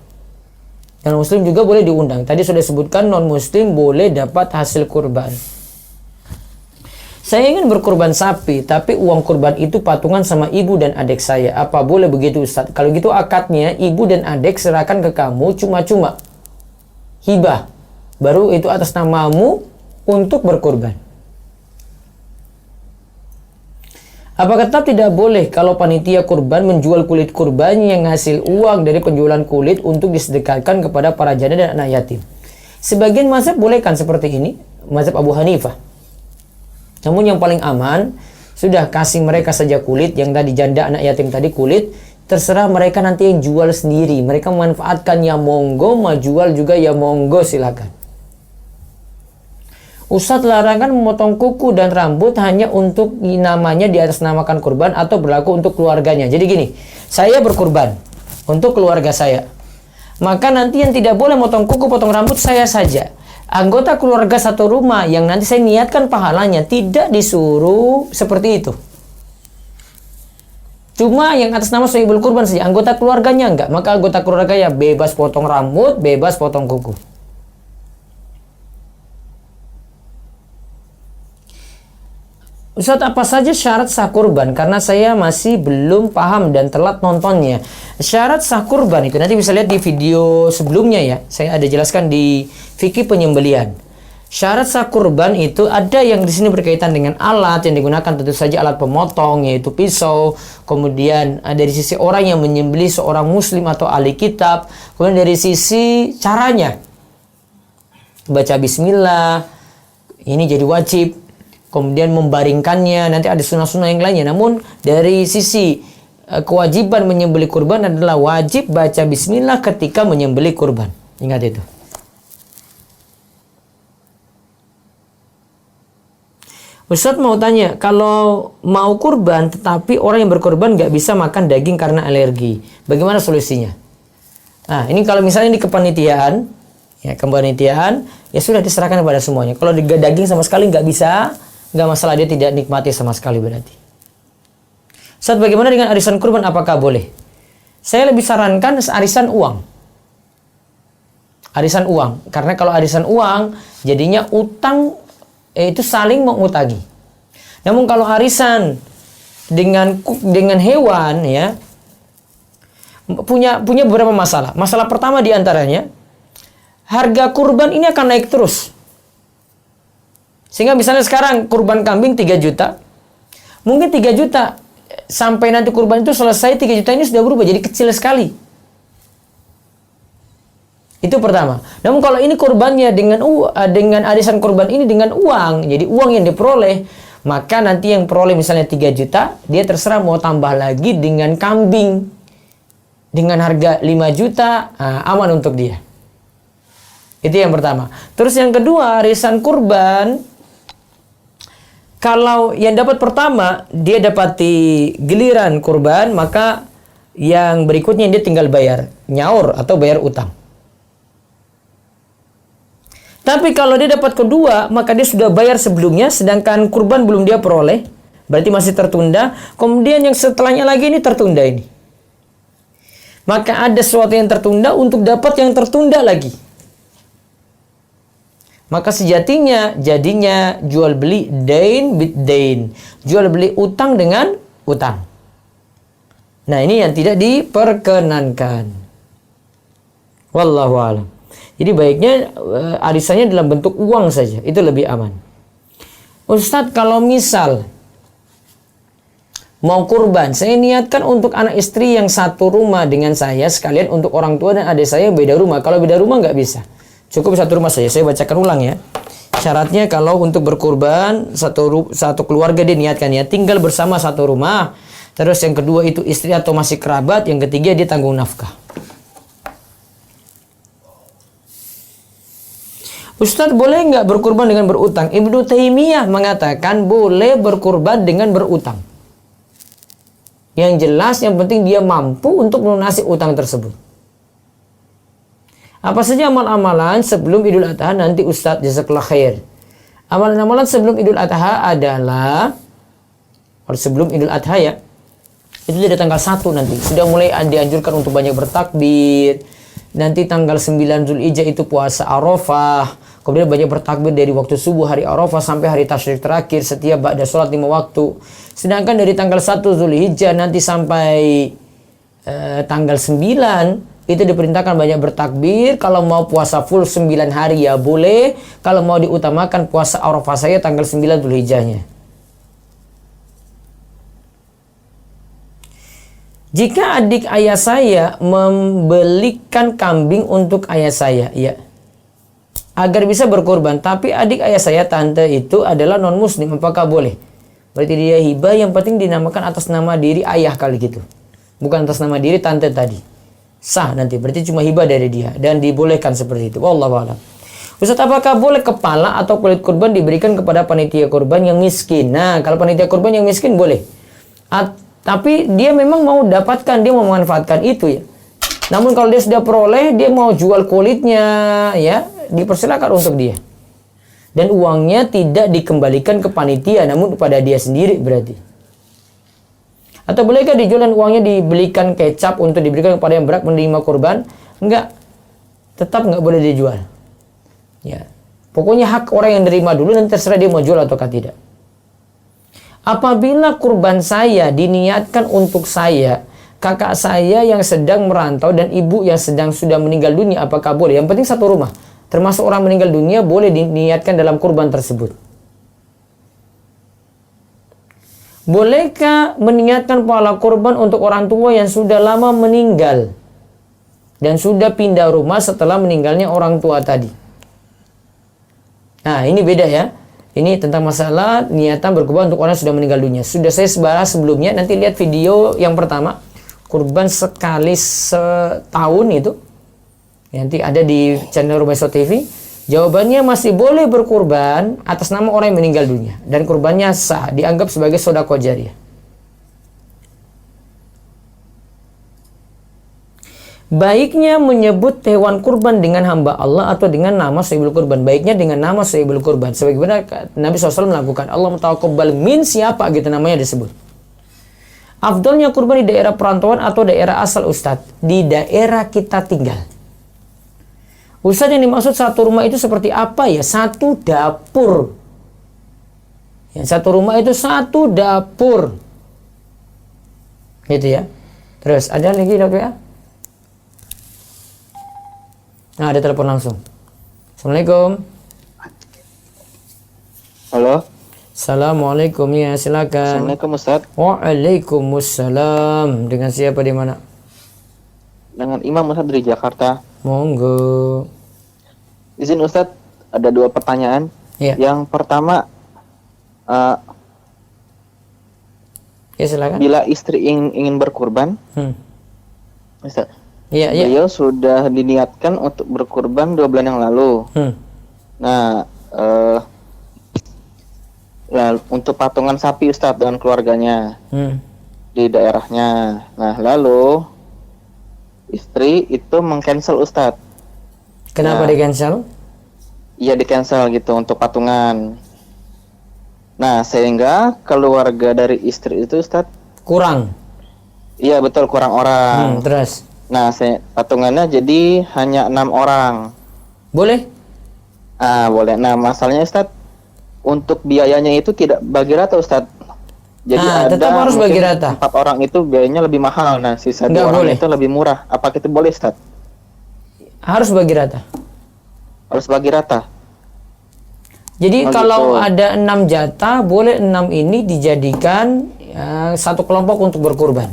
Dan muslim juga boleh diundang. Tadi sudah disebutkan non-muslim boleh dapat hasil kurban. Saya ingin berkurban sapi, tapi uang kurban itu patungan sama ibu dan adik saya. Apa boleh begitu, Ustaz? Kalau gitu akadnya ibu dan adik serahkan ke kamu cuma-cuma. Hibah. Baru itu atas namamu untuk berkurban. Apakah tetap tidak boleh kalau panitia kurban menjual kulit kurban yang hasil uang dari penjualan kulit untuk disedekahkan kepada para janda dan anak yatim? Sebagian mazhab bolehkan seperti ini, mazhab Abu Hanifah. Namun yang paling aman, sudah kasih mereka saja kulit, yang tadi janda anak yatim tadi kulit, terserah mereka nanti yang jual sendiri. Mereka memanfaatkan, ya monggo, mau jual juga ya monggo, silakan. Ustadz, larangan memotong kuku dan rambut hanya untuk namanya di atas namakan kurban atau berlaku untuk keluarganya. Jadi gini, saya berkurban untuk keluarga saya. Maka nanti yang tidak boleh motong kuku, potong rambut saya saja. Anggota keluarga satu rumah yang nanti saya niatkan pahalanya tidak disuruh seperti itu. Cuma yang atas nama Sohibul Kurban saja, anggota keluarganya enggak. Maka anggota keluarga ya bebas potong rambut, bebas potong kuku. Ustadz, apa saja syarat sah kurban? Karena saya masih belum paham dan telat nontonnya. Syarat sah kurban itu nanti bisa lihat di video sebelumnya ya. Saya ada jelaskan di fikih penyembelihan. Syarat sah kurban itu ada yang di sini berkaitan dengan alat yang digunakan, tentu saja alat pemotong yaitu pisau. Kemudian dari sisi orang yang menyembelih seorang muslim atau ahli kitab. Kemudian dari sisi caranya, baca bismillah, ini jadi wajib. Kemudian membaringkannya, nanti ada sunnah-sunnah yang lainnya. Namun dari sisi kewajiban menyembelih kurban adalah wajib baca bismillah ketika menyembelih kurban. Ingat itu. Ustadz mau tanya, kalau mau kurban tetapi orang yang berkurban nggak bisa makan daging karena alergi, bagaimana solusinya? Nah, ini kalau misalnya di kepanitiaan, ya sudah diserahkan kepada semuanya. Kalau daging sama sekali nggak bisa, nggak masalah, dia tidak nikmati sama sekali berarti. Ustadz, bagaimana dengan arisan kurban, apakah boleh? Saya lebih sarankan arisan uang. Arisan uang, karena kalau arisan uang jadinya utang, itu saling mengutangi. Namun kalau arisan dengan hewan ya, punya beberapa masalah. Masalah pertama diantaranya, harga kurban ini akan naik terus. Sehingga misalnya sekarang kurban kambing 3 juta. Mungkin 3 juta sampai nanti kurban itu selesai, 3 juta ini sudah berubah jadi kecil sekali. Itu pertama. Namun kalau ini kurbannya dengan arisan kurban ini dengan uang, jadi uang yang diperoleh, maka nanti yang peroleh misalnya 3 juta, dia terserah mau tambah lagi dengan kambing dengan harga 5 juta, aman untuk dia. Itu yang pertama. Terus yang kedua, arisan kurban, kalau yang dapat pertama, dia dapati giliran kurban, maka yang berikutnya dia tinggal bayar nyaur atau bayar utang. Tapi kalau dia dapat kedua, maka dia sudah bayar sebelumnya, sedangkan kurban belum dia peroleh, berarti masih tertunda. Kemudian yang setelahnya lagi ini tertunda ini. Maka ada sesuatu yang tertunda untuk dapat yang tertunda lagi. Maka sejatinya jadinya jual beli dain bid dain. Jual beli utang dengan utang. Nah, ini yang tidak diperkenankan. Wallahu a'lam. Jadi baiknya arisannya dalam bentuk uang saja, itu lebih aman. Ustadz, kalau misal mau kurban, saya niatkan untuk anak istri yang satu rumah dengan saya, sekalian untuk orang tua dan adik saya beda rumah. Kalau beda rumah nggak bisa, cukup satu rumah saja. Saya bacakan ulang ya. Syaratnya kalau untuk berkurban satu keluarga dia niatkan ya, tinggal bersama satu rumah. Terus yang kedua itu istri atau masih kerabat. Yang ketiga dia tanggung nafkah. Ustadz, boleh nggak berkurban dengan berutang? Ibnu Taimiyah mengatakan boleh berkurban dengan berutang. Yang jelas yang penting dia mampu untuk melunasi utang tersebut. Apa saja amal-amalan sebelum Idul Adha nanti Ustadz jazakallah khair. Amalan-amalan sebelum Idul Adha adalah sebelum Idul Adha ya. Itu dari tanggal 1 nanti sudah mulai dianjurkan untuk banyak bertakbir. Nanti tanggal 9 Zulhijjah itu puasa Arafah. Kemudian banyak bertakbir dari waktu subuh hari Arafah sampai hari tasyrik terakhir setiap ba'da sholat 5 waktu. Sedangkan dari tanggal 1 Zulhijjah nanti sampai tanggal 9 itu diperintahkan banyak bertakbir. Kalau mau puasa full 9 hari ya boleh. Kalau mau diutamakan puasa Arafah saya tanggal 9 Zulhijjahnya. Jika adik ayah saya membelikan kambing untuk ayah saya, ya, agar bisa berkorban, tapi adik ayah saya tante itu adalah non muslim, apakah boleh? Berarti dia hibah, yang penting dinamakan atas nama diri ayah kali gitu, bukan atas nama diri tante tadi. Sah nanti, berarti cuma hibah dari dia dan dibolehkan seperti itu. Wallahu a'lam. Ustaz, apakah boleh kepala atau kulit kurban diberikan kepada panitia kurban yang miskin? Nah, kalau panitia kurban yang miskin boleh. Tapi dia memang mau dapatkan, dia mau memanfaatkan itu ya. Namun kalau dia sudah peroleh, dia mau jual kulitnya ya, dipersilakan untuk dia. Dan uangnya tidak dikembalikan ke panitia, namun kepada dia sendiri berarti. Atau bolehkah dijual dan uangnya dibelikan kecap untuk diberikan kepada yang berhak menerima kurban? Enggak. Tetap enggak boleh dijual. Ya. Pokoknya hak orang yang nerima dulu, nanti terserah dia mau jual ataukah tidak. Apabila kurban saya diniatkan untuk saya, kakak saya yang sedang merantau dan ibu yang sedang sudah meninggal dunia, apakah boleh? Yang penting satu rumah, termasuk orang meninggal dunia boleh diniatkan dalam kurban tersebut. Bolehkah meniatkan pahala kurban untuk orang tua yang sudah lama meninggal dan sudah pindah rumah setelah meninggalnya orang tua tadi? Nah, ini beda ya. Ini tentang masalah niatan berkurban untuk orang yang sudah meninggal dunia. Sudah saya bahas sebelumnya, nanti lihat video yang pertama, kurban sekali setahun itu. Nanti ada di channel Rumah Islam TV. Jawabannya masih boleh berkurban atas nama orang yang meninggal dunia. Dan kurbannya sah, dianggap sebagai sedekah jariyah. Baiknya menyebut hewan kurban dengan hamba Allah atau dengan nama sahibul kurban. Baiknya dengan nama sahibul kurban. Sebagaimana Nabi SAW melakukan. Allah mutaqabbal min siapa gitu namanya disebut. Afdalnya kurban di daerah perantauan atau daerah asal Ustadz? Di daerah kita tinggal. Ustadz, yang dimaksud satu rumah itu seperti apa ya? Satu dapur. Yang satu rumah itu satu dapur. Gitu ya. Terus ada lagi dok ya? Nah, ada telepon langsung. Assalamualaikum. Halo. Assalamualaikum, ya silakan. Assalamualaikum Ustaz. Waalaikumsalam. Dengan siapa di mana? Dengan Imam Ustaz dari Jakarta. Monggo. Izin Ustaz, ada 2 pertanyaan. Ya. Yang pertama, Ya silakan. bila istri ingin berkurban, Ustaz, Ya. beliau sudah diniatkan untuk berkurban 2 bulan yang lalu. Nah, untuk patungan sapi Ustaz dengan keluarganya di daerahnya. Nah, lalu istri itu meng-cancel Ustaz. Kenapa Nah, di-cancel? Iya, di-cancel gitu untuk patungan. Nah, sehingga keluarga dari istri itu Ustaz, Kurang. iya betul, kurang orang. Terus. Nah, patungannya jadi hanya 6 orang. Boleh? Boleh. Nah, masalahnya Ustaz, untuk biayanya itu tidak bagi rata Ustaz. Jadi tetap harus bagi rata. 4 orang itu biayanya lebih mahal. Nah, sisa 2 orang boleh. itu lebih murah. Apa itu boleh Ustaz? Harus bagi rata. Harus bagi rata. Jadi Oh, kalau gitu. ada 6 jatah, boleh 6 ini dijadikan satu kelompok untuk berkurban.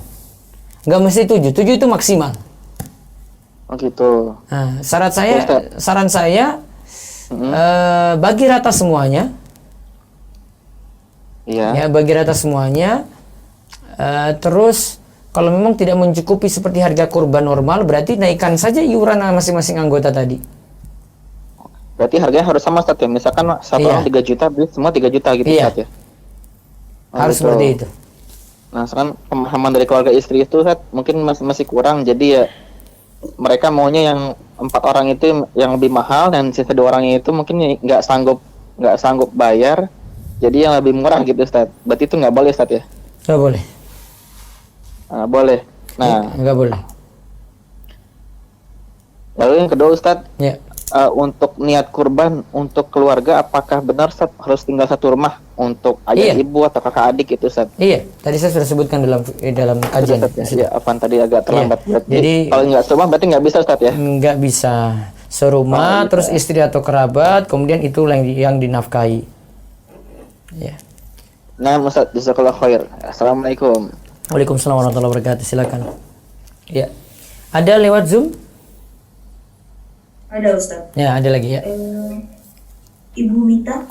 Nggak mesti 7 itu maksimal. Oh gitu. Nah, Ustaz. saran saya bagi rata semuanya. Iya. Ya, bagi rata semuanya. Terus kalau memang tidak mencukupi seperti harga kurban normal, berarti naikkan saja iuran masing-masing anggota tadi. Berarti harganya harus sama Ustaz ya. Misalkan satu Iya. orang 3 juta, beli semua 3 juta gitu Iya. Ustaz ya. Oh, Harus gitu. seperti itu. Nah, sekarang pemahaman dari keluarga istri itu Ustaz, mungkin masih kurang. Jadi ya mereka maunya yang 4 orang itu yang lebih mahal, dan sisa 2 orangnya itu mungkin nggak sanggup bayar. Jadi yang lebih murah gitu Ustaz. Berarti itu nggak boleh Ustaz ya? Nggak boleh. Boleh. Nah, Nggak boleh. lalu yang kedua Ustaz, Ya. untuk niat kurban untuk keluarga, apakah benar Ustaz harus tinggal satu rumah untuk ayah, Iya. ibu atau kakak adik itu Ustaz? Iya, tadi saya sudah sebutkan dalam kajian. Ustaz, ya, apaan tadi agak terlambat. Iya. Berarti Jadi kalau nggak serumah berarti nggak bisa Ustaz ya? nggak bisa serumah, Oh, terus istri atau kerabat, kemudian itu yang dinafkahi. Ya. Nah, Ustaz, jazakallah khair. Assalamualaikum. Waalaikumsalam warahmatullahi wabarakatuh. Silakan. Ya. Ada lewat Zoom? Ada Ustaz. Ya, ada lagi ya. Ibu Mita.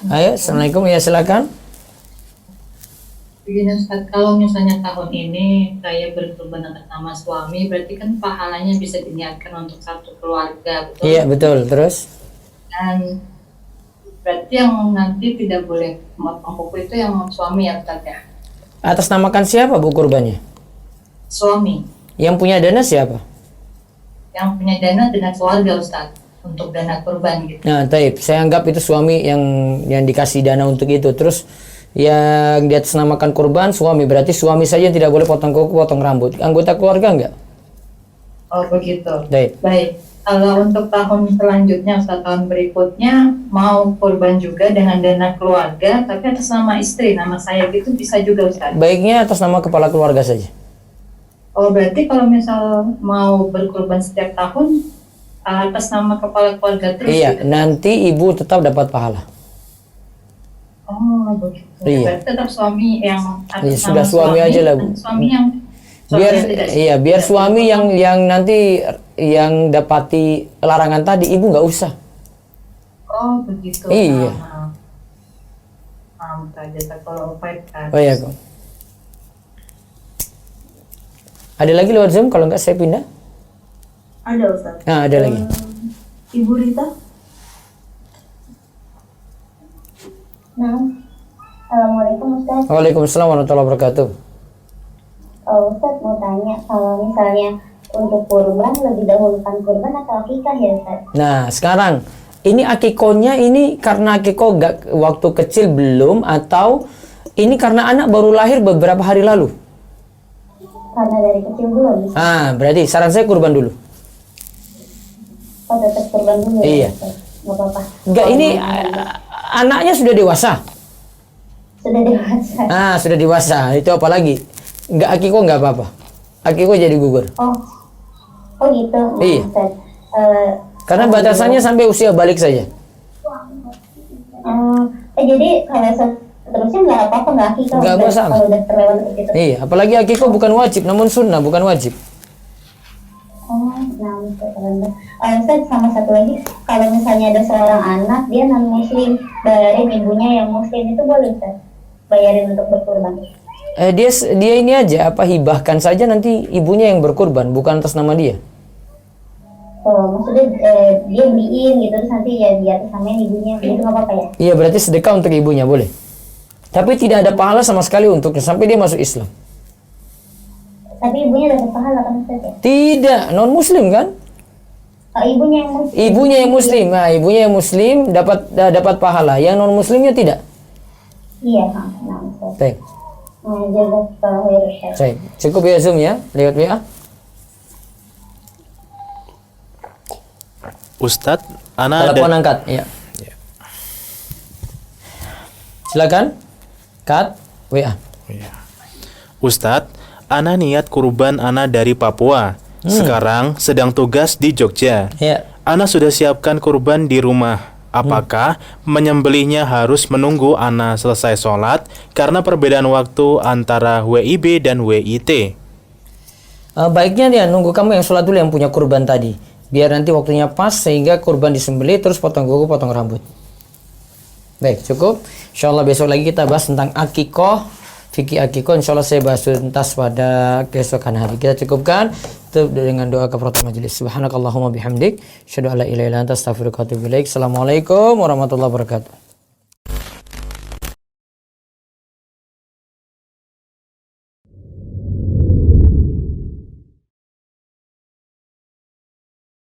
Ayo, assalamualaikum. Ya, silakan. Begini Ustaz, kalau misalnya tahun ini saya berkurban atas nama suami, berarti kan pahalanya bisa diniatkan untuk satu keluarga, betul? Iya, betul. Terus? Dan berarti yang nanti tidak boleh memotong kuku itu yang suami ya Ustaz ya? Atas namakan siapa bu kurbannya? Suami. Yang punya dana siapa? Yang punya dana dengan keluarga Ustaz, untuk dana kurban gitu. Nah, taib. Saya anggap itu suami yang dikasih dana untuk itu. Terus yang diatasnamakan kurban suami, berarti suami saja yang tidak boleh potong kuku, potong rambut. Anggota keluarga enggak? Oh begitu. Taib. Baik. Kalau untuk tahun selanjutnya, Ustaz, tahun berikutnya mau kurban juga dengan dana keluarga, tapi atas nama istri, nama saya gitu bisa juga Ustaz. Baiknya atas nama kepala keluarga saja. Oh berarti kalau misal mau berkurban setiap tahun atas nama kepala keluarga terus Iya, gitu? nanti ibu tetap dapat pahala. Oh begitu. Iya. Berarti tetap suami yang atas Iya, nama sudah suami aja lah, Bu. Suami yang Biar tidak iya, biar suami yang nanti yang dapati larangan tadi, ibu nggak usah. Oh begitu. Iya. Paham saja kalau fight kan. Oh iya, kok. Ada lagi lewat Zoom? Kalau nggak saya pindah. Ada Ustaz. Nah, ada lagi. Ibu Rita. Nah, Assalamualaikum Ustaz. Waalaikumsalam warahmatullahi wabarakatuh. Ustaz mau tanya, kalau misalnya untuk kurban lebih dahulukan kurban atau akikah ya Ustaz? Nah, sekarang ini akikohnya ini karena akikoh nggak waktu kecil belum, atau ini karena anak baru lahir beberapa hari lalu? Karena dari kecil belum. Berarti saran saya kurban dulu. Oh, tetap kurban dulu Iya. ya Ustaz? Nggak apa-apa. Enggak, ini anaknya sudah dewasa. Sudah dewasa. Sudah dewasa. Itu apa lagi? Enggak akikoh nggak apa-apa. Akikoh jadi gugur. Oh gitu. Nah, Iya. Ustaz. Karena batasannya sampai usia balik saja. Jadi kalau seterusnya nggak apa-apa, nggak akikah Nggak Ustaz, masalah. kalau udah terlewat begitu. Iya, apalagi akikoh bukan wajib, namun sunnah, bukan wajib. Nah, Ustaz, sama satu lagi, kalau misalnya ada seorang anak dia non muslim, bayarin ibunya yang muslim, itu boleh Ustaz? Bayarin untuk berkurban? Dia ini aja hibahkan saja, nanti ibunya yang berkurban, bukan atas nama dia. Oh, maksudnya dia beliin gitu, terus nanti ya dia atas namain ibunya, gitu nggak apa-apa ya? Iya, berarti sedekah untuk ibunya boleh. Tapi tidak ada pahala sama sekali untuknya sampai dia masuk Islam. Tapi ibunya dapat pahala kan Ustaz ya? Tidak, non muslim kan? Ibunya yang muslim. Ibunya yang muslim. Nah, ibunya yang muslim dapat pahala. Yang non muslimnya tidak. Iya, nah Ustaz. Baik. Jazakallahu khairan. Baik. Cukup ya Zoom ya, lewat WA. Ustadz, Ana Telepon ada angkat, ya. Silakan. Cut WA. Ustadz, Ana niat kurban Ana dari Papua. Sekarang sedang tugas di Jogja. Ya. Ana sudah siapkan kurban di rumah. Apakah menyembelihnya harus menunggu Ana selesai sholat karena perbedaan waktu antara WIB dan WIT? Baiknya dia nunggu kamu yang sholat dulu yang punya kurban tadi. Biar nanti waktunya pas sehingga kurban disembelih terus potong kuku, potong rambut. Baik, cukup. Insyaallah besok lagi kita bahas tentang akikoh, fikih akikoh. Insyaallah saya bahas tuntas pada keesokan hari. Kita cukupkan tutup dengan doa kafaratul majelis. Subhanakallahumma bihamdik, asyhadu an la ilaha illa anta, astaghfiruka wa atubu ilaik. Assalamualaikum warahmatullahi wabarakatuh.